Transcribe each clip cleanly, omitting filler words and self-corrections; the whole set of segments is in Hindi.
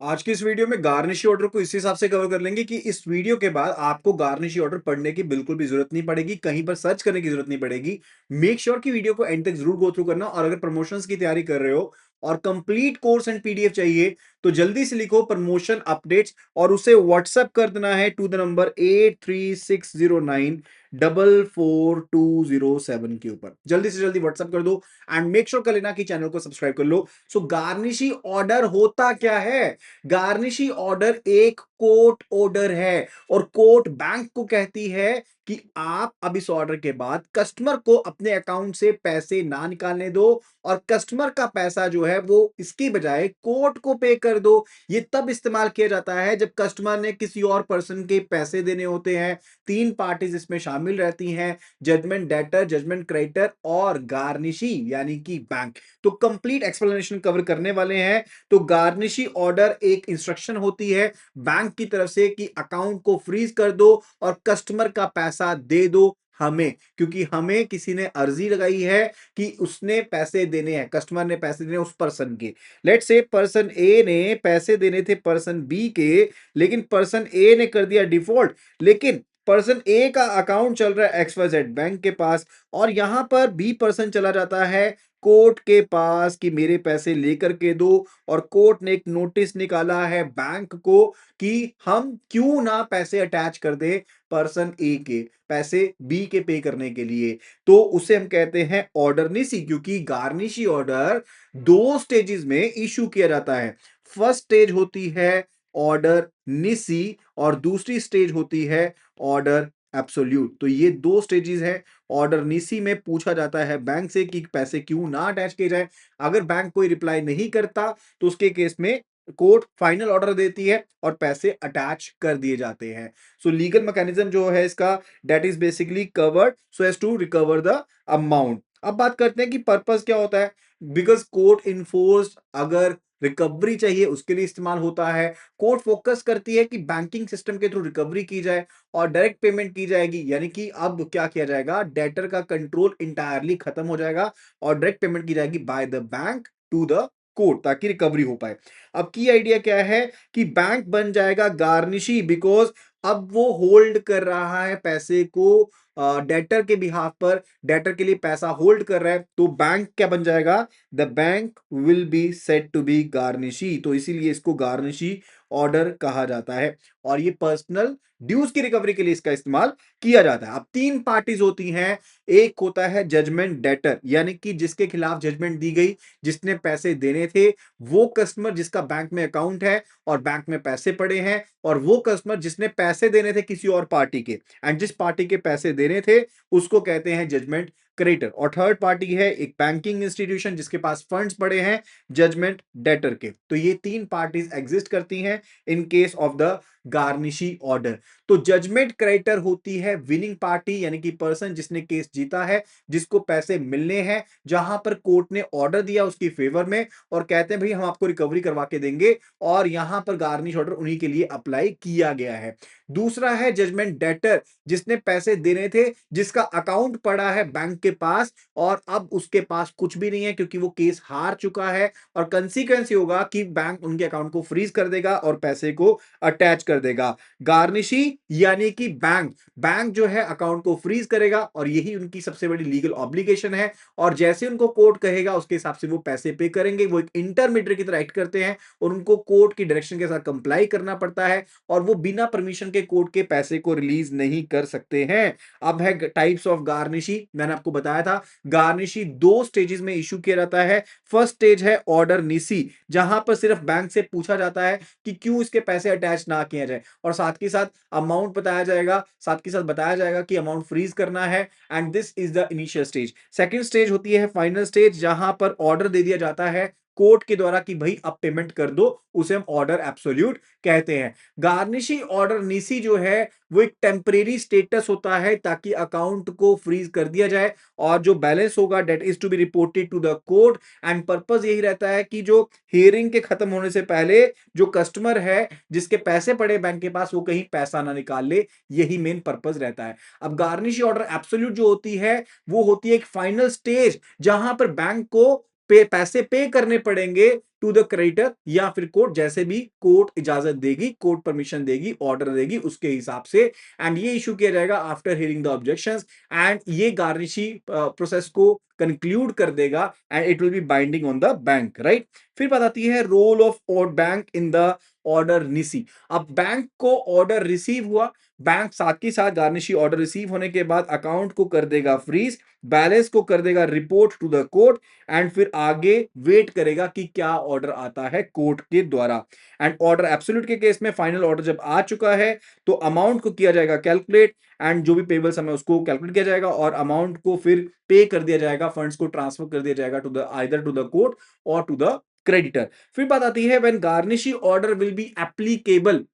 आज की इस वीडियो में गार्निशी ऑर्डर को इस हिसाब से कवर कर लेंगे कि इस वीडियो के बाद आपको गार्निशी ऑर्डर पढ़ने की बिल्कुल भी जरूरत नहीं पड़ेगी, कहीं पर सर्च करने की जरूरत नहीं पड़ेगी। मेक श्योर कि वीडियो को एंड तक जरूर गो थ्रू करना, और अगर प्रमोशंस की तैयारी कर रहे हो और कंप्लीट कोर्स एंड पीडीएफ चाहिए तो जल्दी से लिखो प्रमोशन अपडेट्स और उसे व्हाट्सएप कर देना है टू द नंबर 8360944207 के ऊपर। जल्दी से जल्दी व्हाट्सएप कर दो एंड मेक श्योर कर लेना कि चैनल को सब्सक्राइब कर लो। सो गार्निशी ऑर्डर होता क्या है? गार्निशी ऑर्डर एक कोर्ट ऑर्डर है और कोर्ट बैंक को कहती है कि आप अब इस ऑर्डर के बाद कस्टमर को अपने अकाउंट से पैसे ना निकालने दो और कस्टमर का पैसा जो है वो इसकी बजाय कोर्ट को पे कर दो। ये तब इस्तेमाल किया जाता है जब कस्टमर ने किसी और पर्सन के पैसे देने होते हैं। तीन पार्टीज इसमें शामिल रहती हैं, जजमेंट डेटर, जजमेंट क्रेडिटर और गार्निशी यानी कि बैंक। तो कंप्लीट एक्सप्लेनेशन कवर करने वाले हैं। तो गार्निशी ऑर्डर एक इंस्ट्रक्शन होती है बैंक की तरफ से कि अकाउंट को फ्रीज कर दो और कस्टमर का पैसा दे दो हमें, क्योंकि हमें किसी ने अर्जी लगाई है कि उसने पैसे देने हैं, कस्टमर ने पैसे देने उस पर्सन के। लेट्स से पर्सन ए ने पैसे देने थे पर्सन बी के, लेकिन पर्सन ए ने कर दिया डिफॉल्ट। लेकिन पर्सन ए का अकाउंट चल रहा है XYZ बैंक के पास और यहां पर बी पर्सन चला जाता है कोर्ट के पास कि मेरे पैसे लेकर के दो, और कोर्ट ने एक नोटिस निकाला है बैंक को कि हम क्यों ना पैसे अटैच कर दे पर्सन ए के पैसे बी के पे करने के लिए। तो उसे हम कहते हैं ऑर्डर निसी, क्योंकि गार्निशी ऑर्डर दो स्टेजेस में इशू किया जाता है। फर्स्ट स्टेज होती है ऑर्डर निसी और दूसरी स्टेज होती है ऑर्डर एब्सोल्यूट। तो ये दो स्टेजेस हैं। ऑर्डर निसी में पूछा जाता है बैंक से कि पैसे क्यों ना अटैच किए जाए। अगर बैंक कोई रिप्लाई नहीं करता तो उसके केस में कोर्ट फाइनल ऑर्डर देती है और पैसे अटैच कर दिए जाते हैं। सो लीगल मैकेनिज्म जो है इसका, that is basically covered so as to recover the amount. अब बात करते हैं कि पर्पस क्या होता है। बिकॉज कोर्ट इन्फोर्स्ड, अगर रिकवरी चाहिए उसके लिए इस्तेमाल होता है। कोर्ट फोकस करती है कि बैंकिंग सिस्टम के थ्रू रिकवरी की जाए और डायरेक्ट पेमेंट की जाएगी, यानी कि अब क्या किया जाएगा, डेटर का कंट्रोल इंटायरली खत्म हो जाएगा और डायरेक्ट पेमेंट की जाएगी by the bank to the court, ताकि रिकवरी हो पाए। अब की आइडिया क्या है कि बैंक बन जाएगा गार्निशी, बिकॉज अब वो होल्ड कर रहा है पैसे को डेटर के बिहाफ पर, डेटर के लिए पैसा होल्ड कर रहा है। तो बैंक क्या बन जाएगा, the bank will be said to be garnishee. तो इसीलिए इसको गार्निशी ऑर्डर कहा जाता है और ये पर्सनल ड्यूज की रिकवरी के लिए इसका इस्तेमाल किया जाता है। अब तीन पार्टीज होती हैं। एक होता है जजमेंट डेटर, यानी कि जिसके खिलाफ जजमेंट दी गई, जिसने पैसे देने थे, वो कस्टमर जिसका बैंक में अकाउंट है और बैंक में पैसे पड़े हैं, और वो कस्टमर जिसने पैसे देने थे किसी और पार्टी के, एंड जिस पार्टी के पैसे देने थे उसको कहते हैं जजमेंट क्रेडिटर। और थर्ड पार्टी है एक बैंकिंग इंस्टीट्यूशन जिसके पास फंड्स पड़े हैं, जजमेंट डेटर के। तो ये तीन पार्टीज एग्जिस्ट करती हैं इन case of the garnishee order. तो जजमेंट क्रेडिटर होती है विनिंग पार्टी, यानी कि पर्सन जिसने केस जीता है, जिसको पैसे मिलने हैं, जहां पर कोर्ट ने ऑर्डर दिया उसकी फेवर में और कहते हैं भाई हम आपको रिकवरी करवा के देंगे, और यहां पर गार्निश ऑर्डर उन्हीं के लिए अप्लाई किया गया है। दूसरा है जजमेंट डेटर, जिसने पैसे देने थे, जिसका अकाउंट पड़ा है बैंक के पास और अब उसके पास कुछ भी नहीं है क्योंकि वो केस हार चुका है, और कंसीक्वेंस ये होगा कि बैंक उनके अकाउंट को फ्रीज कर देगा और पैसे को अटैच कर देगा। गार्निशी यानी कि बैंक, बैंक जो है अकाउंट को फ्रीज करेगा और यही उनकी सबसे बड़ी लीगल ऑब्लिगेशन है, और जैसे उनको कोर्ट कहेगा उसके हिसाब से वो पैसे पे करेंगे। वो एक इंटरमीडिएट की तरह एक्ट करते हैं और उनको कोर्ट की डायरेक्शन के साथ कंप्लाई करना पड़ता है, और वो बिना परमिशन के कोर्ट के पैसे को रिलीज नहीं कर सकते हैं। अब है टाइप्स ऑफ गार्निशी। मैंने आपको बताया था गार्निशी दो स्टेजेस में इशू किया जाता है। फर्स्ट स्टेज है ऑर्डर निसी, जहां पर सिर्फ बैंक से पूछा जाता है कि क्यों इसके पैसे अटैच ना किया जाए, और साथ के साथ अमाउंट बताया जाएगा, साथ के साथ बताया जाएगा कि अमाउंट फ्रीज करना है, and this is the initial stage. Second stage होती है फाइनल स्टेज, जहां पर ऑर्डर दे दिया जाता है कोर्ट के द्वारा कि भाई अब पेमेंट कर दो, उसे हम ऑर्डर एब्सोल्यूट कहते हैं। गार्निशी ऑर्डर निसी जो है वो एक टेम्परेरी स्टेटस होता है ताकि अकाउंट को फ्रीज कर दिया जाए, और जो बैलेंस होगा debt is to be reported to the court, and purpose यही रहता है कि जो हियरिंग के खत्म होने से पहले जो कस्टमर है जिसके पैसे पड़े बैंक के पास वो कहीं पैसा ना निकाल ले, यही मेन पर्पस रहता है। अब गार्निशी ऑर्डर एब्सोल्यूट जो होती है वो होती है एक फाइनल स्टेज, जहां पर बैंक को पैसे पे करने पड़ेंगे टू द क्रेडिटर, या फिर कोर्ट जैसे भी कोर्ट इजाजत देगी, कोर्ट परमिशन देगी, ऑर्डर देगी उसके हिसाब से। एंड ये इशू किया जाएगा after hearing the objections, and ये गार्निशी प्रोसेस को कंक्लूड कर देगा and it will be binding on the bank, right. फिर बात आती है role of bank in the order nisi. अब बैंक को ऑर्डर रिसीव हुआ, बैंक साथ ही साथ गार्निशी ऑर्डर रिसीव होने के बाद अकाउंट को कर देगा फ्रीज, बैलेंस को कर देगा report to the court, and फिर आगे वेट करेगा कि क्या ऑर्डर आता है कोर्ट के द्वारा। एंड ऑर्डर एब्सोल्यूट के केस में फाइनल ऑर्डर जब आ चुका है तो अमाउंट को किया जाएगा कैलकुलेट, एंड जो भी पेबल समय उसको कैलकुलेट किया जाएगा और अमाउंट को फिर पे कर दिया जाएगा, फंड्स को ट्रांसफर कर दिया जाएगा to the either to the court और टू द क्रेडिटर। फिर बात आती है when garnishee order will be applicable,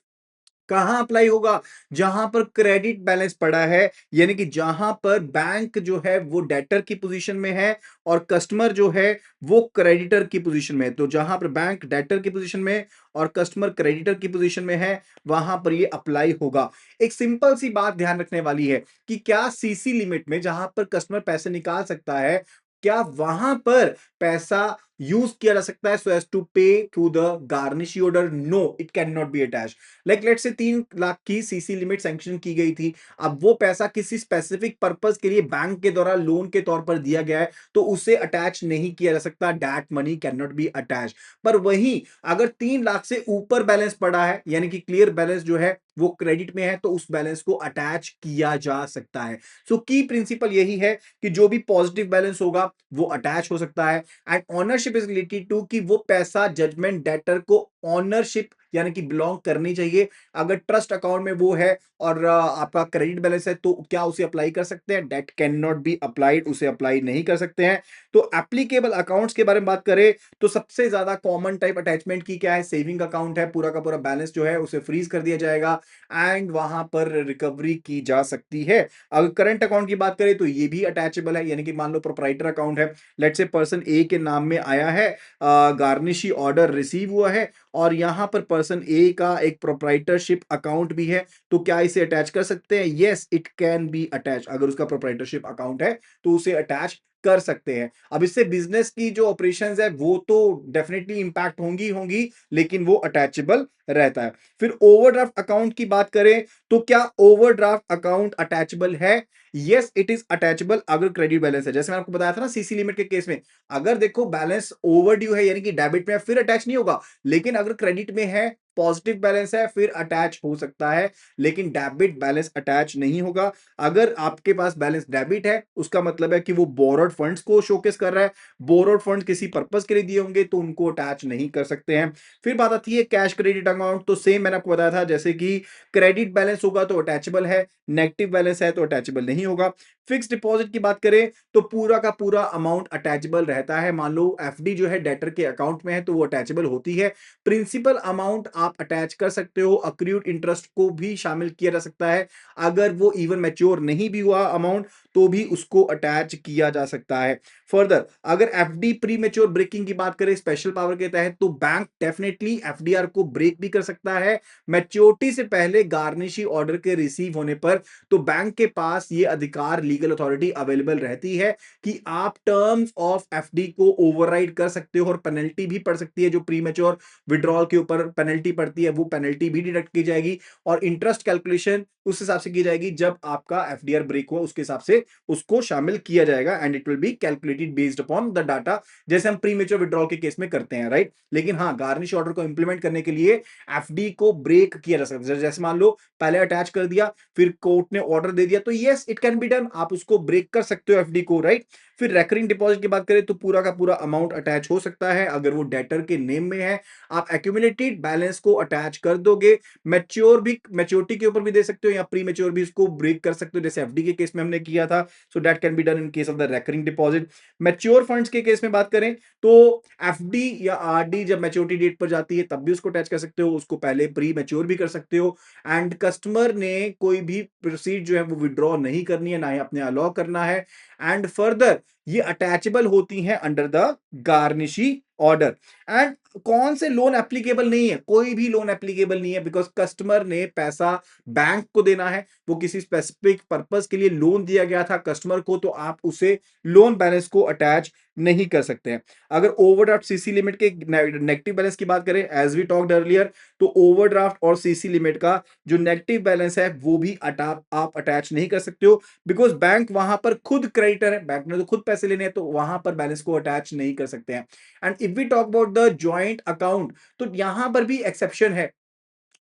कहां अप्लाई होगा, जहां पर क्रेडिट बैलेंस पड़ा है, यानी कि जहां पर बैंक जो है वो डेटर की पोजीशन में है और कस्टमर जो है वो क्रेडिटर की पोजीशन में है। तो जहां पर बैंक डेटर की पोजीशन में और कस्टमर क्रेडिटर की पोजीशन में है वहां पर ये अप्लाई होगा। एक सिंपल सी बात ध्यान रखने वाली है कि क्या सीसी लिमिट में जहां पर कस्टमर पैसे निकाल सकता है, क्या वहां पर पैसा यूज किया जा सकता है so as to pay through the garnishee order? No, it can not be attached. Like let's say 3 lakh की सीसी लिमिट सैंक्शन की गई थी, अब वो पैसा किसी स्पेसिफिक पर्पस के लिए बैंक के द्वारा लोन के तौर पर दिया गया है तो उसे अटैच नहीं किया जा सकता, that money can not be attach. पर वहीं अगर 3 लाख से ऊपर बैलेंस पड़ा है, यानी कि क्लियर बैलेंस जो है वो क्रेडिट में है, तो उस बैलेंस को अटैच किया जा सकता है। सो की प्रिंसिपल यही है कि जो भी पॉजिटिव बैलेंस होगा वो अटैच हो सकता है। And ownership is related to कि वो पैसा जजमेंट डेटर को ऑनरशिप यानी कि बिलोंग करनी चाहिए। अगर ट्रस्ट अकाउंट में वो है और आपका क्रेडिट बैलेंस है तो क्या उसे अप्लाई कर सकते हैं? Date can not be applied, उसे अप्लाई नहीं कर सकते हैं। तो एप्लीकेबल अकाउंट्स के बारे में बात करें तो सबसे ज्यादा कॉमन टाइप अटैचमेंट की क्या है? सेविंग अकाउंट है, पूरा का पूरा बैलेंस जो है उसे फ्रीज कर दिया जाएगा एंड वहां पर रिकवरी की जा सकती है। अगर करंट अकाउंट की बात करें तो ये भी अटैचेबल है, यानी कि मान लो प्रोप्राइटर अकाउंट है, लेट्स से पर्सन ए के नाम में आया है, गार्निशी ऑर्डर रिसीव हुआ है और यहां पर पर्सन ए का एक प्रोप्राइटरशिप अकाउंट भी है, तो क्या इसे अटैच कर सकते हैं? Yes, it can be attach. अगर उसका प्रोप्राइटरशिप अकाउंट है तो उसे अटैच कर सकते हैं। अब इससे बिजनेस की जो ऑपरेशंस है वो तो डेफिनेटली इंपैक्ट होंगी होंगी, लेकिन वो अटैचेबल रहता है। फिर ओवरड्राफ्ट अकाउंट की बात करें तो क्या ओवरड्राफ्ट अकाउंट अटैचेबल है? यस, इट इज अटैचेबल अगर क्रेडिट बैलेंस है। जैसे मैं आपको बताया था ना सीसी लिमिट के केस में, अगर देखो बैलेंस ओवर ड्यू है यानी कि डेबिट में है, फिर अटैच नहीं होगा, लेकिन अगर क्रेडिट में है, पॉजिटिव बैलेंस है, फिर अटैच हो सकता है, लेकिन डेबिट बैलेंस अटैच नहीं होगा। अगर आपके पास बैलेंस डेबिट है उसका मतलब है कि वो बोरोड फंड्स को शोकेस कर रहा है, बोरोड फंड किसी पर्पस के लिए दिए होंगे तो उनको अटैच नहीं कर सकते हैं। फिर बात आती है कैश क्रेडिट अकाउंट, तो सेम मैंने आपको बताया था, जैसे कि क्रेडिट बैलेंस होगा तो अटैचेबल है, नेगेटिव बैलेंस है तो अटैचेबल नहीं होगा। फिक्स डिपॉजिट की बात करें तो पूरा का पूरा अमाउंट अटैचेबल रहता है। मान लो एफडी जो है डेटर के अकाउंट में है तो वो अटैचेबल होती है। प्रिंसिपल अमाउंट आप अटैच कर सकते हो, अक्रूड इंटरेस्ट को भी शामिल किया जा सकता है, अगर वो इवन मैच्योर नहीं भी हुआ अमाउंट तो भी उसको अटैच किया जा सकता है। फर्दर अगर एफडी प्री मेच्योर ब्रेकिंग की बात करें स्पेशल पावर के तहत तो बैंक डेफिनेटली एफडीआर को ब्रेक भी कर सकता है मैच्योरिटी से पहले गार्निशी ऑर्डर के रिसीव होने पर। तो बैंक के पास ये अधिकार लीगल अथॉरिटी अवेलेबल रहती है कि आप टर्म्स ऑफ एफडी को ओवरराइड कर सकते हो और पेनल्टी भी पड़ सकती है। जो प्री मेच्योर विड्रॉल के ऊपर पेनल्टी पड़ती है वो पेनल्टी भी डिडक्ट की जाएगी और इंटरेस्ट कैलकुलेशन उस हिसाब से की जाएगी जब आपका एफडीआर ब्रेक हुआ उसके हिसाब से उसको शामिल किया जाएगा and it will be calculated based upon the data, जैसे हम प्रीमेच्योर विड्रॉल के केस में करते हैं, राइट। लेकिन हाँ, गार्निश ऑर्डर को इंप्लीमेंट करने के लिए एफडी को ब्रेक किया जा सकता है। जैसे मान लो पहले अटैच कर दिया फिर कोर्ट ने ऑर्डर दे दिया तो yes it can be done, आप उसको ब्रेक कर सकते हो एफडी को, राइट। फिर रेकरिंग डिपॉजिट की बात करें तो पूरा का पूरा अमाउंट अटैच हो सकता है अगर वो डेटर के नेम में है। आप एक्यूमुलेटेड बैलेंस को अटैच कर दोगे, मैच्योर भी मैच्योरिटी के ऊपर भी दे सकते हो या प्री मैच्योर भी इसको ब्रेक कर सकते हो जैसे एफडी के केस में हमने किया था। So that can be done in case of the recurring deposit. Mature funds के केस में बात करें तो एफडी या आरडी जब मैच्योरिटी डेट पर जाती है तब भी उसको अटैच कर सकते हो, उसको पहले प्री मैच्योर भी कर सकते हो। एंड कस्टमर ने कोई भी प्रोसीड जो है वो विड्रॉ नहीं करनी है, ना ही अपने अलाउ करना है। एंड फर्दर ये अटैचेबल होती हैं under the garnishee order. And कौन से लोन एप्लीकेबल नहीं है? कोई भी लोन एप्लीकेबल नहीं है बिकॉज कस्टमर ने पैसा बैंक को देना है, वो किसी स्पेसिफिक पर्पस के लिए लोन दिया गया था कस्टमर को, तो आप उसे लोन बैलेंस को अटैच नहीं कर सकते हैं। अगर ओवरड्राफ्ट सीसी लिमिट के नेगेटिव बैलेंस की बात करें, एज वी टॉक्ड अर्लियर, तो ओवरड्राफ्ट और सीसी लिमिट का जो नेगेटिव बैलेंस है वो भी आप अटैच नहीं कर सकते हो, बिकॉज बैंक वहां पर खुद क्रेडिटर है, बैंक ने तो खुद पैसे लेने हैं, तो वहां पर बैलेंस को अटैच नहीं कर सकते हैं। And if we talk about the joint account, तो यहां पर भी एक्सेप्शन है।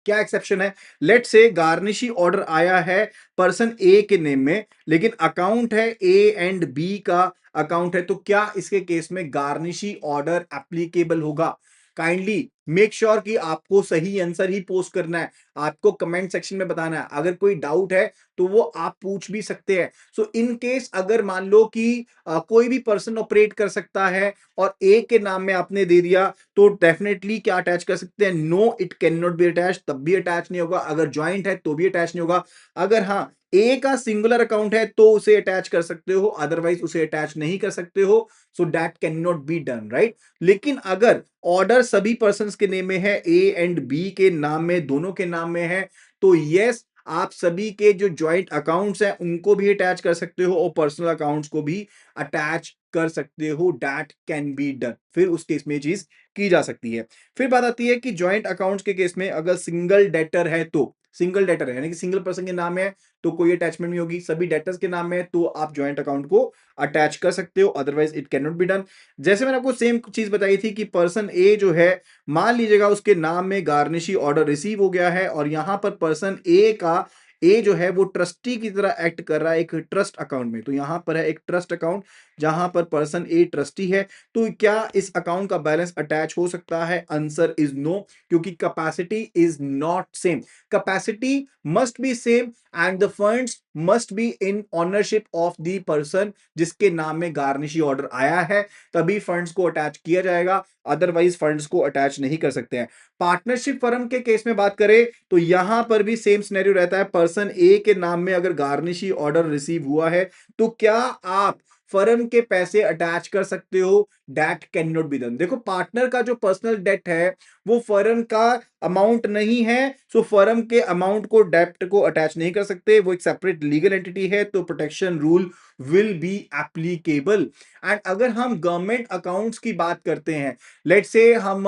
क्या एक्सेप्शन है? लेट से गार्निशी ऑर्डर आया है पर्सन ए के नेम में, लेकिन अकाउंट है ए एंड बी का अकाउंट है, तो क्या इसके केस में गार्निशी ऑर्डर एप्लीकेबल होगा? काइंडली मेक श्योर कि आपको सही आंसर ही पोस्ट करना है, आपको कमेंट सेक्शन में बताना है। अगर कोई डाउट है तो वो आप पूछ भी सकते हैं। सो इन केस अगर मान लो कि कोई भी पर्सन ऑपरेट कर सकता है और ए के नाम में आपने दे दिया, तो डेफिनेटली क्या अटैच कर सकते हैं? No, it can not be attach, तब भी अटैच नहीं होगा। अगर ज्वाइंट है तो भी अटैच नहीं होगा। अगर हाँ ए का सिंगुलर अकाउंट है तो उसे अटैच कर सकते हो, अदरवाइज उसे अटैच नहीं कर सकते हो। So that can not be done, right? लेकिन अगर ऑर्डर सभी पर्सन के नेम में है, ए एंड बी के नाम में, दोनों के नाम में है, तो यस, आप सभी के जो ज्वाइंट अकाउंट्स हैं उनको भी अटैच कर सकते हो और पर्सनल अकाउंट्स को भी अटैच कर सकते हो। दैट कैन बी डन, फिर उस केस में ये चीज की जा सकती है। फिर बात आती है कि ज्वाइंट अकाउंट्स के केस में अगर सिंगल डेटर है, तो सिंगल डेटर है यानी कि सिंगल पर्सन के नाम है तो कोई अटैचमेंट नहीं होगी, सभी डेटर्स के नाम में है तो आप ज्वाइंट अकाउंट को अटैच कर सकते हो, otherwise it can not be done. जैसे मैंने आपको सेम चीज बताई थी कि पर्सन ए जो है, मान लीजिएगा उसके नाम में गार्निशी ऑर्डर रिसीव हो गया है और यहां पर पर्सन ए का, ए जो है वो ट्रस्टी की तरह एक्ट कर रहा है एक ट्रस्ट अकाउंट में, तो यहां पर है एक ट्रस्ट अकाउंट जहां पर पर्सन ए ट्रस्टी है, तो क्या इस अकाउंट का बैलेंस अटैच हो सकता है? आंसर इज नो, क्योंकि capacity is not same. Capacity must be same and the funds must be in ownership of the person जिसके नाम में गार्निशी ऑर्डर आया है, तभी फंड्स को अटैच किया जाएगा, अदरवाइज फंड्स को अटैच नहीं कर सकते हैं। पार्टनरशिप फर्म के केस में बात करें तो यहां पर भी सेम सिनेरियो रहता है। पर्सन ए के नाम में अगर गार्निशी ऑर्डर रिसीव हुआ है तो क्या आप फर्म के पैसे अटैच कर सकते हो? That can not be done. देखो, पार्टनर का जो पर्सनल डेट है वो फर्म का अमाउंट नहीं है, सो फर्म के अमाउंट को, डेप्ट को अटैच नहीं कर सकते, वो एक सेपरेट लीगल एंटिटी है, तो protection rule will be applicable. And अगर हम गवर्नमेंट अकाउंट्स की बात करते हैं, लेट से हम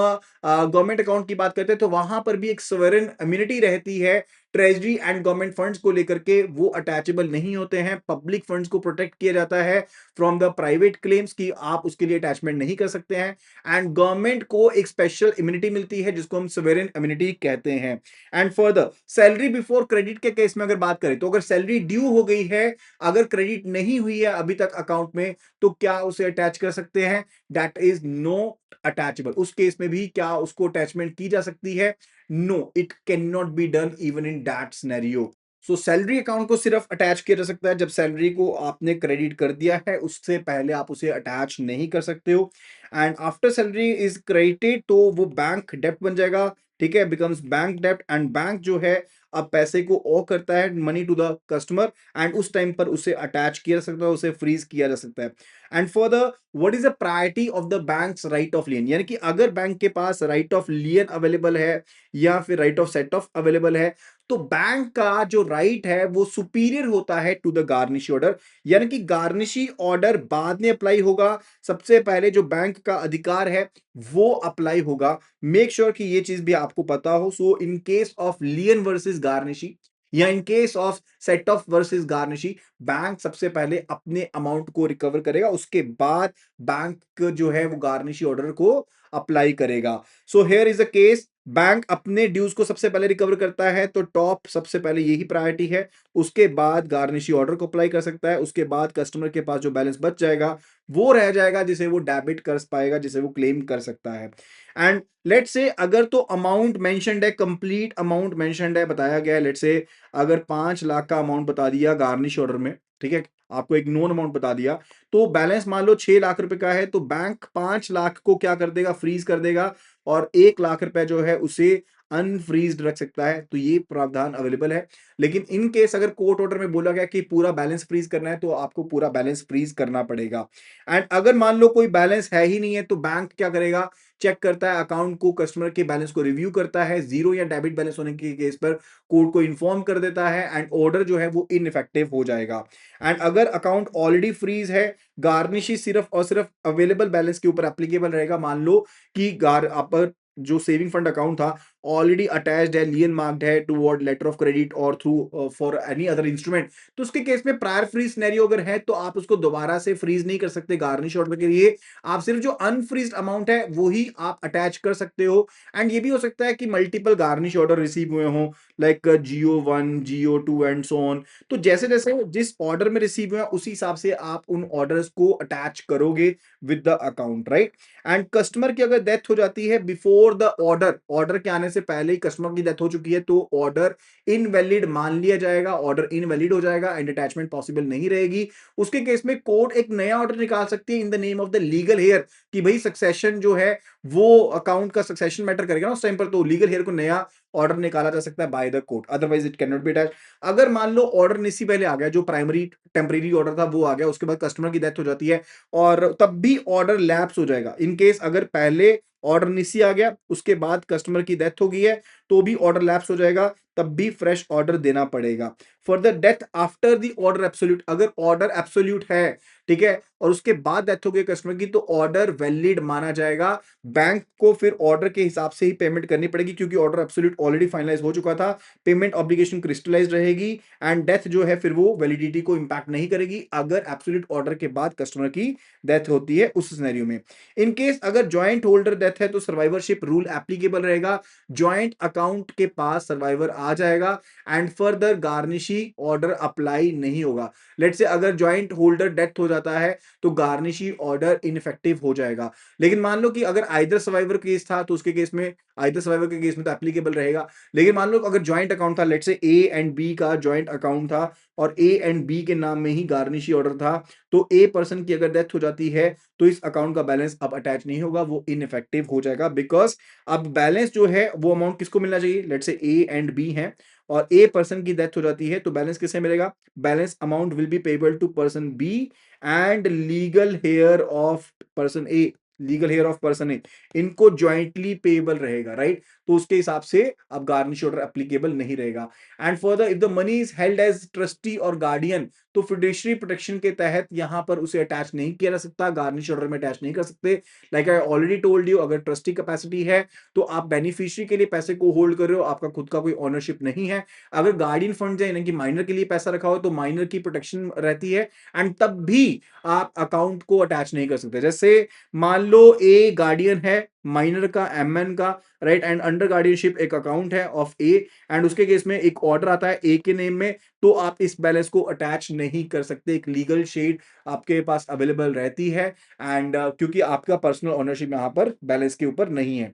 गवर्नमेंट अकाउंट की बात करते हैं, तो वहां पर भी एक सोवरेन इम्यूनिटी रहती है। ट्रेजरी एंड गवर्नमेंट फंड्स को लेकर के वो अटैचेबल नहीं होते हैं, पब्लिक फंड्स को प्रोटेक्ट किया जाता है फ्रॉम द प्राइवेट क्लेम्स की आप उसके लिए अटैचमेंट नहीं कर सकते हैं। एंड गवर्नमेंट को एक स्पेशल इम्यूनिटी मिलती है जिसको हम सोवरेन इम्यूनिटी कहते हैं। And further, salary before credit के केस में अगर बात करें, तो अगर सैलरी ड्यू हो गई है, अगर क्रेडिट नहीं हुई है अभी तक अकाउंट में, तो क्या उसे अटैच कर सकते हैं? That is no attachable. उस केस में भी क्या उसको अटैचमेंट की जा सकती है? No, it can not be done even in that scenario. So salary account को सिर्फ अटैच किया जा सकता है जब सैलरी को आपने क्रेडिट कर दिया है, उससे पहले आप उसे अटैच नहीं कर सकते हो। And after salary is credited तो वो बैंक डेप्ट बन जाएगा, ठीक है, बिकम्स बैंक डेप्ट। एंड बैंक जो है अब पैसे को ओ करता है money to the customer, and उस टाइम पर उसे अटैच किया जा सकता है, उसे फ्रीज किया जा सकता है। And for the what is the priority of the banks right of लियन, यानी कि अगर बैंक के पास राइट ऑफ लियन अवेलेबल है या फिर right of set of available है, तो बैंक का जो राइट है वो सुपीरियर होता है टू द गार्निशी ऑर्डर, यानी कि गार्निशी ऑर्डर बाद में अप्लाई होगा, सबसे पहले जो बैंक का अधिकार है वो अप्लाई होगा। मेक श्योर कि ये चीज भी आपको पता हो। So in case of lien versus garnishee या in case of set off versus garnishee, bank सबसे पहले अपने अमाउंट को रिकवर करेगा, उसके बाद बैंक जो है वो गार्निशी ऑर्डर को अप्लाई करेगा। So here is a case, bank अपने ड्यूज को सबसे पहले रिकवर करता है, तो टॉप सबसे पहले यही प्रायोरिटी है, उसके बाद गार्निशी ऑर्डर को अप्लाई कर सकता है, उसके बाद कस्टमर के पास जो बैलेंस बच जाएगा वो रह जाएगा जिसे वो डेबिट कर पाएगा, जिसे वो क्लेम कर सकता है। एंड लेट से अगर तो अमाउंट मेंशन्ड है, कंप्लीट अमाउंट मेंशन्ड है, बताया गया है, लेट से अगर 5 लाख का अमाउंट बता दिया गार्निश ऑर्डर में, ठीक है, आपको एक नोन अमाउंट बता दिया, तो बैलेंस मान लो 6 लाख रुपए का है, तो बैंक 5 लाख को क्या कर देगा? फ्रीज कर देगा और 1 लाख रुपए जो है उसे अनफ्रीज्ड रख सकता है, तो ये प्रावधान अवेलेबल है। लेकिन इन केस अगर कोर्ट ऑर्डर में बोला गया कि पूरा बैलेंस फ्रीज करना है, तो आपको पूरा बैलेंस फ्रीज करना पड़ेगा। एंड अगर मान लो कोई बैलेंस है ही नहीं है, तो बैंक क्या करेगा, चेक करता है अकाउंट को, कस्टमर के बैलेंस को रिव्यू करता है, जीरो या डेबिट बैलेंस होने के केस पर कोर्ट को इन्फॉर्म कर देता है एंड ऑर्डर जो है वो इनइफेक्टिव हो जाएगा। एंड अगर अकाउंट ऑलरेडी फ्रीज है, गार्निशी सिर्फ और सिर्फ अवेलेबल बैलेंस के ऊपर एप्लीकेबल रहेगा। मान लो कि गार आप जो सेविंग फंड अकाउंट था ऑलरेडी अटैच्ड है, लियन मार्क्ड है टुवर्ड लेटर ऑफ क्रेडिट और through for any other instrument, तो उसके केस में प्रायर फ्रीज सिनेरियो अगर है तो आप उसको दोबारा से फ्रीज नहीं कर सकते गार्निश ऑर्डर के लिए। आप सिर्फ जो अनफ्रीज्ड अमाउंट है वो ही आप अटैच कर सकते हो। एंड ये भी हो सकता है कि मल्टीपल गार्निश ऑर्डर रिसीव हुए हों, like GO1 GO2 and so on. तो जैसे जैसे जिस ऑर्डर में रिसीव हुआ उसी हिसाब से आप उन ऑर्डर्स को अटैच करोगे with the account, right. And customer की अगर डेथ हो जाती है बिफोर द ऑर्डर, ऑर्डर के आने से पहले ही कस्टमर की डेथ हो चुकी है, तो ऑर्डर इनवैलिड मान लिया जाएगा, ऑर्डर इनवैलिड हो जाएगा एंड अटैचमेंट पॉसिबल नहीं रहेगी। उसके केस में कोर्ट एक नया ऑर्डर निकाल सकती है in the name of the legal heir, कि भाई सक्सेशन जो है वो अकाउंट का सक्सेशन मैटर करेगा ना उस टाइम पर, तो लीगल हेयर को नया ऑर्डर निकाला जा सकता है by the court, otherwise it can not be attach. अगर मान लो ऑर्डर इससे पहले आ गया, जो प्राइमरी टेम्परेरी ऑर्डर था वो आ गया, उसके बाद कस्टमर की डेथ हो जाती है और तब भी ऑर्डर लैप्स हो जाएगा। इन केस अगर पहले ऑर्डर निसी आ गया उसके बाद कस्टमर की डेथ हो गई है, तो भी ऑर्डर लैप्स हो जाएगा, तब भी फ्रेश ऑर्डर देना पड़ेगा। For the death after the order absolute, अगर ऑर्डर एब्सोल्यूट है, ठीक है, और उसके बाद डेथ हो गई कस्टमर की, तो ऑर्डर वैलिड माना जाएगा। बैंक को फिर ऑर्डर के हिसाब से ही पेमेंट करनी पड़ेगी, क्योंकि ऑर्डर एब्सोल्यूट ऑलरेडी फाइनलाइज हो चुका था। पेमेंट ऑब्लिगेशन क्रिस्टलाइज रहेगी एंड डेथ जो है फिर वो वैलिडिटी को इंपैक्ट नहीं करेगी अगर एब्सोल्यूट ऑर्डर के बाद कस्टमर की डेथ होती है उस सिनेरियो में। इन केस अगर जॉइंट होल्डर डेथ है तो सर्वाइवरशिप रूल एप्लीकेबल रहेगा, जॉइंट अकाउंट के पास सर्वाइवर आ जाएगा and further garnishee order apply नहीं होगा। लेट से अगर जॉइंट होल्डर डेथ हो जाता है तो गार्निशी ऑर्डर इनफेक्टिव हो जाएगा। लेकिन मान लो कि अगर आइदर सर्वाइवर केस था तो उसके केस में, आइदर सर्वाइवर के केस में तो एप्लीकेबल रहेगा। लेकिन मान लो अगर जॉइंट अकाउंट था, लेट से ए एंड बी का जॉइंट अकाउंट था और ए एंड बी के नाम में ही गार्निशी ऑर्डर था, तो ए पर्सन की अगर डेथ हो जाती है तो इस अकाउंट का बैलेंस अब अटैच नहीं होगा, वो इनइफेक्टिव हो जाएगा। बिकॉज अब बैलेंस जो है वो अमाउंट किसको मिलना चाहिए, लेट से ए एंड बी है और ए पर्सन की डेथ हो जाती है तो बैलेंस किसे मिलेगा, balance amount will be payable to person B and legal heir of person A, legal heir of person A, इनको ज्वाइंटली पेबल रहेगा, राइट। तो उसके हिसाब से अब गार्निश ऑर्डर एप्लीकेबल नहीं रहेगा। And further if the money is held as trustee और गार्डियन, तो फिड्यूशरी प्रोटेक्शन के तहत यहां पर उसे अटैच नहीं किया जा सकता, गार्निश ऑर्डर में अटैच नहीं कर सकते। Like I already told you, अगर ट्रस्टी कैपेसिटी है तो आप बेनिफिशियरी के लिए पैसे को होल्ड कर रहे हो, आपका खुद का कोई ओनरशिप नहीं है। अगर गार्डियन फंड है यानी कि माइनर के लिए पैसा रखा हो तो माइनर की प्रोटेक्शन रहती है एंड तब भी आप अकाउंट को अटैच नहीं कर सकते। जैसे मान लो ए गार्डियन है माइनर का, एमएन का, राइट, एंड अंडर गार्डियनशिप एक अकाउंट है ऑफ ए एंड उसके केस में एक ऑर्डर आता है ए के नेम में, तो आप इस बैलेंस को अटैच नहीं कर सकते। एक लीगल शेड आपके पास अवेलेबल रहती है एंड क्योंकि आपका पर्सनल ओनरशिप यहां पर बैलेंस के ऊपर नहीं है।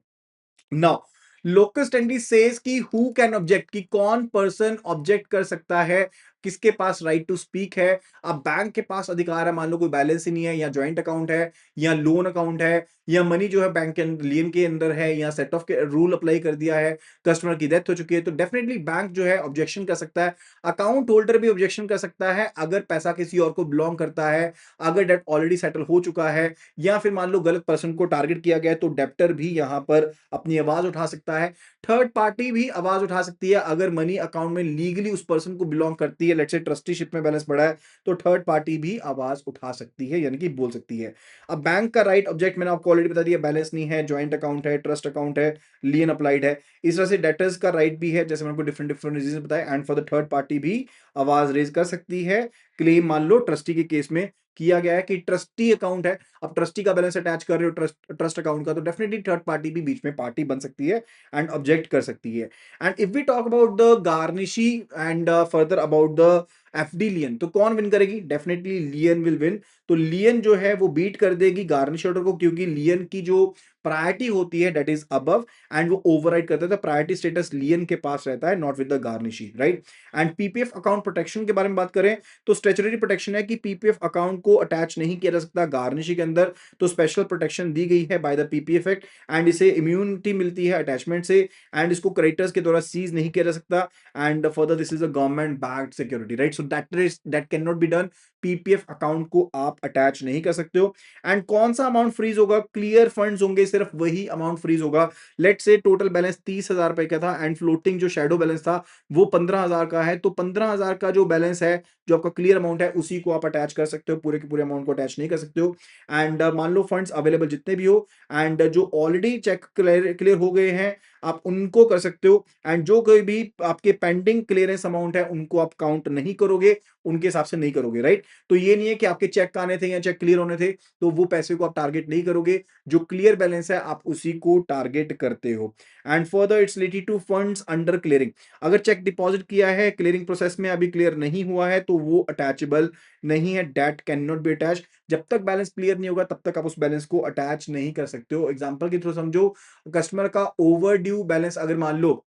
नाउ लोकस टेंडी सेज कि हु कैन ऑब्जेक्ट, कि कौन पर्सन ऑब्जेक्ट कर सकता है, किसके पास राइट टू स्पीक है। अब बैंक के पास अधिकार है, मान लो कोई बैलेंस ही नहीं है या जॉइंट अकाउंट है या लोन अकाउंट है या मनी जो है बैंक के लियन के अंदर है या सेट ऑफ के रूल अप्लाई कर दिया है, कस्टमर की डेथ हो चुकी है, तो डेफिनेटली बैंक जो है ऑब्जेक्शन कर सकता है। अकाउंट होल्डर भी ऑब्जेक्शन कर सकता है अगर पैसा किसी और को बिलोंग करता है, अगर डेट ऑलरेडी सेटल हो चुका है या फिर मान लो गलत पर्सन को टारगेट किया गया है, तो डेप्टर भी यहां पर अपनी आवाज उठा सकता है। थर्ड पार्टी भी आवाज उठा सकती है अगर मनी अकाउंट में लीगली उस पर्सन को बिलोंग करती है, लेट्स से ट्रस्टीशिप में बैलेंस बढ़ा है, तो थर्ड पार्टी भी आवाज उठा सकती है यानी कि बोल सकती है। अब बैंक का राइट ऑब्जेक्ट मैंने आपको ऑलरेडी बता दिया, बैलेंस नहीं है, जॉइंट अकाउंट है, ट्रस्ट अकाउंट है, लियन अप्लाइड है। इस तरह से डेटर्स का राइट भी है, जैसे मैंने आपको डिफरेंट डिफरेंट रीजन बताया, and for the third party भी आवाज रेज कर सकती है। क्लेम मान लो ट्रस्टी के केस में किया गया है कि ट्रस्टी अकाउंट है, अब ट्रस्टी का बैलेंस अटैच कर रहे हो ट्रस्ट अकाउंट का, तो डेफिनेटली थर्ड पार्टी भी बीच में पार्टी बन सकती है एंड ऑब्जेक्ट कर सकती है। And if we talk about the garnishee and further about the FD lien, तो कौन विन करेगी? Definitely lien will win. तो लियन जो है वो बीट कर देगी गार्निश ऑर्डर को, क्योंकि लियन की जो प्रायोरिटी होती है दैट इज अबव, एंड वो ओवरराइड करता है, तो प्रायोरिटी स्टेटस लियन के पास रहता है, not with the garnishee, right. And PPF account protection के बारे में बात करें तो स्टैट्यूटरी प्रोटेक्शन है कि पीपीएफ अकाउंट को अटैच नहीं किया जा सकता गार्निशी के अंदर, तो स्पेशल प्रोटेक्शन दी गई है by the PPF act, and इसे इम्यूनिटी मिलती है अटैचमेंट से, एंड इसको क्रेडिटर्स के द्वारा सीज नहीं किया जा सकता, and further this is a government backed security, right. So that can not be done. PPF account को आप अटैच नहीं कर सकते हो। एंड कौन सा अमाउंट फ्रीज होगा? क्लियर फंड्स होंगे, सिर्फ वही अमाउंट फ्रीज होगा। लेट से टोटल बैलेंस 30,000 रुपए का था एंड फ्लोटिंग जो शैडो बैलेंस था वो 15,000 का है, तो 15,000 का जो बैलेंस है, जो आपका क्लियर अमाउंट है, उसी को आप अटैच कर सकते हो, पूरे के पूरे अमाउंट को अटैच नहीं कर सकते हो। एंड मान लो फंड्स अवेलेबल जितने भी हो, एंड जो ऑलरेडी चेक क्लियर हो गए हैं, आप उनको कर सकते हो, एंड जो कोई भी आपके पेंडिंग क्लियरेंस अमाउंट है उनको आप काउंट नहीं करोगे, उनके हिसाब से नहीं करोगे, राइट। तो ये नहीं है कि आपके चेक आने थे या चेक क्लियर होने थे तो वो पैसे को आप टारगेट नहीं करोगे, जो क्लियर बैलेंस है आप उसी को टारगेट करते हो। And further it's related to funds under clearing. अगर चेक डिपॉजिट किया है, क्लियरिंग प्रोसेस में अभी क्लियर नहीं हुआ है, तो वो अटैचेबल नहीं है, date can not be attach. जब तक बैलेंस क्लियर नहीं होगा तब तक आप उस बैलेंस को अटैच नहीं कर सकते हो। एग्जांपल के थ्रू समझो, कस्टमर का ओवर ड्यू बैलेंस अगर मान लो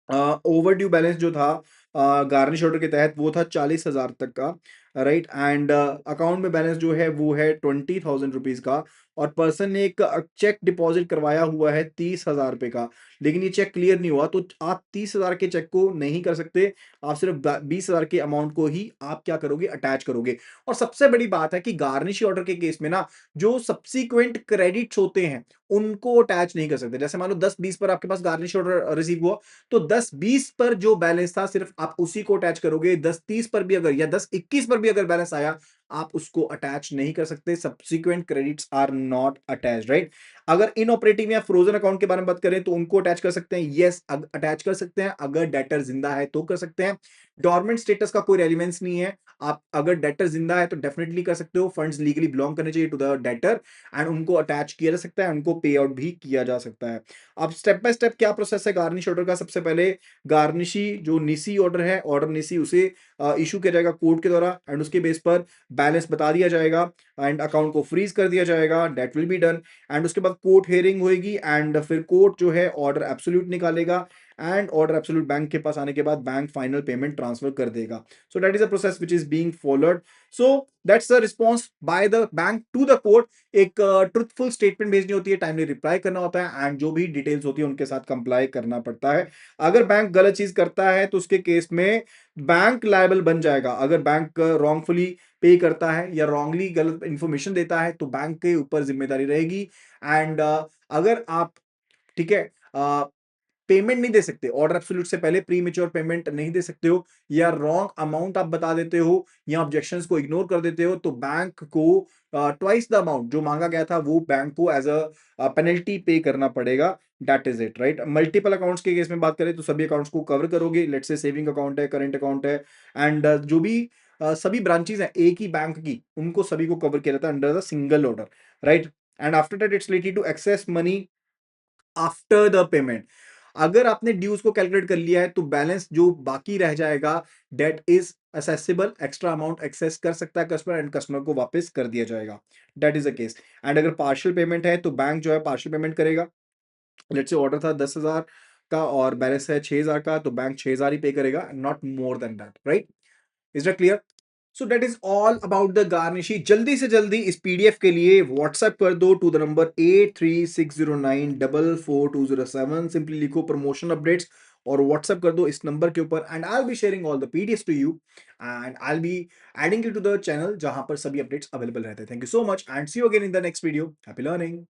ओवर ड्यू बैलेंस जो था गार्निश ऑर्डर के तहत वो था 40,000 तक का, राइट। एंड अकाउंट में बैलेंस जो है वो है 20,000 रुपीज का, और पर्सन ने एक चेक डिपॉजिट करवाया हुआ है 30,000 रुपए का, लेकिन ये चेक क्लियर नहीं हुआ, तो आप 30,000 के चेक को नहीं कर सकते, आप सिर्फ 20,000 के अमाउंट को ही आप क्या करोगे? अटैच करोगे। और सबसे बड़ी बात है कि गार्निश ऑर्डर के केस में ना, जो सब्सिक्वेंट क्रेडिट्स होते हैं उनको अटैच नहीं कर सकते। जैसे मान लो 10-20 पर आपके पास गार्निश ऑर्डर रिसीव हुआ, तो 10-20 पर जो बैलेंस था सिर्फ आप उसी को अटैच करोगे। 10-30 पर भी अगर, या 10-21 पर भी अगर बैलेंस आया, आप उसको अटैच नहीं कर सकते। Subsequent credits are not attach, right. अगर इनऑपरेटिव या फ्रोजन अकाउंट के बारे में बात करें तो उनको अटैच कर सकते हैं, यस अटैच कर सकते हैं। अगर डेटर जिंदा है तो कर सकते हैं। डॉर्मेंट स्टेटस का कोई रेलिवेंस नहीं है। आप अगर डेटर जिंदा है तो डेफिनेटली कर सकते हो। फंड्स लीगली बिलोंग करने चाहिए टू द डेटर, एंड उनको अटैच किया जा सकता है, उनको पे आउट भी किया जा सकता है। अब स्टेप बाय स्टेप क्या प्रोसेस है गार्निश ऑर्डर का? सबसे पहले गार्निशी जो निसी ऑर्डर है, ऑर्डर निसी, उसे इशू किया जाएगा कोर्ट के द्वारा, एंड उसके बेस पर बैलेंस बता दिया जाएगा, एंड अकाउंट को फ्रीज कर दिया जाएगा, that will be done. And उसके बाद कोर्ट हियरिंग होगी, एंड फिर कोर्ट जो है ऑर्डर एब्सोल्यूट निकालेगा, एंड ऑर्डर एब्सोल्यूट बैंक के पास आने के बाद बैंक फाइनल पेमेंट ट्रांसफर कर देगा। So that is a process which is being followed. So that's the response by the bank to the court. एक ट्रुथफुल स्टेटमेंट भेजनी होती है, टाइमली रिप्लाई करना होता है, एंड जो भी डिटेल्स होती है उनके साथ कंप्लाई करना पड़ता है। अगर बैंक गलत चीज करता है तो उसके केस में बैंक लायबल बन जाएगा। अगर बैंक रॉन्गफुली पे करता है या रॉन्गली गलत इंफॉर्मेशन देता है तो बैंक के ऊपर जिम्मेदारी रहेगी। एंड अगर आप, ठीक है, पेमेंट नहीं दे सकते, ऑर्डर एब्सोल्यूट से पहले प्री मेच्योर पेमेंट नहीं दे सकते हो, या रॉन्ग अमाउंट आप बता देते हो, या ऑब्जेक्शंस को इग्नोर कर देते हो, तो बैंक को ट्वाइस द अमाउंट जो मांगा गया था वो बैंक को एज अ पेनल्टी पे करना पड़ेगा। That is it, right. Multiple accounts के केस में बात करें तो सभी अकाउंट्स को कवर करोगे। लेट्स से सेविंग अकाउंट है, करंट अकाउंट है, एंड जो भी सभी ब्रांचेस हैं एक ही बैंक की, उनको सभी को कवर किया जाता है under the single order, right. And after that it's related to excess money after the payment. अगर आपने ड्यूज को कैलकुलेट कर लिया है तो बैलेंस जो बाकी रह जाएगा, debt is assessable, extra amount access कर सकता है कस्टमर, एंड कस्टमर को वापस कर दिया जाएगा। That is the case. And अगर पार्शियल पेमेंट है तो बैंक जो है पार्शियल पेमेंट करेगा। लेट्स से ऑर्डर था 10,000 का और बैलेंस है 6,000 का, तो बैंक 6,000 ही पे करेगा, not more than that, right. Is that clear? So that is all about the garnishee. जल्दी से जल्दी इस पीडीएफ के लिए व्हाट्सएप कर दो टू द नंबर 8360944207। सिंपली लिखो प्रमोशन अपडेट्स और व्हाट्सएप कर दो इस नंबर के ऊपर, and I be sharing all the PDF to you, and I be adding you to the channel जहां पर सभी अपडेट्स अवेलेबल रहते हैं। Thank you so much and see you again in the next video. Happy learning.